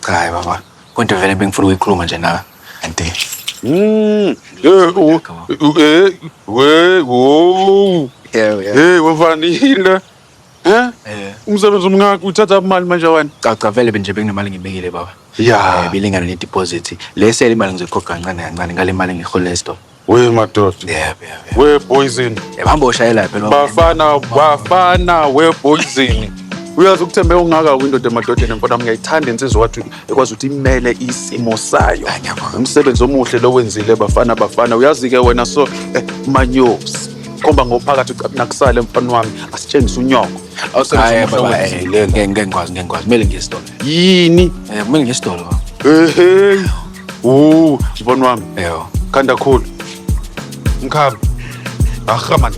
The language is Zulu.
Cha baba. Konke vele bengifuna ukuyikhuluma nje nawe. Anti. Hey, wafanile. Umsebenzi umngaki uthatha imali manje wena. Cha vele nje benginemali ngibekile baba. Ya. Bilingana ne-deposit. Lese imali ngizoyikhokha kancane kancane ngale mali ngiholele esitolo. We madoda. Yebo. We poison. Hamba ushayela phela. Bafana we poison. Uyazi ukuthembeka ungaka windoda emadodeni mfana ngiyayithanda insizwa wathi ekwazi ukuthi imele isimo sayo. Umsebenzi omuhle lo wenzile bafana. Uyazi ke wena so manyosi. Komba ngophakathi nakusale mfana wami asitshengisa unyoko. Hayi baba ngengikwazi kumele ngiye esitolo. Yini? Kumele ngiye esitolo baba. Hey. Mfana wami. Yebo. Khanda khulu. Mkhamba. Ahaman.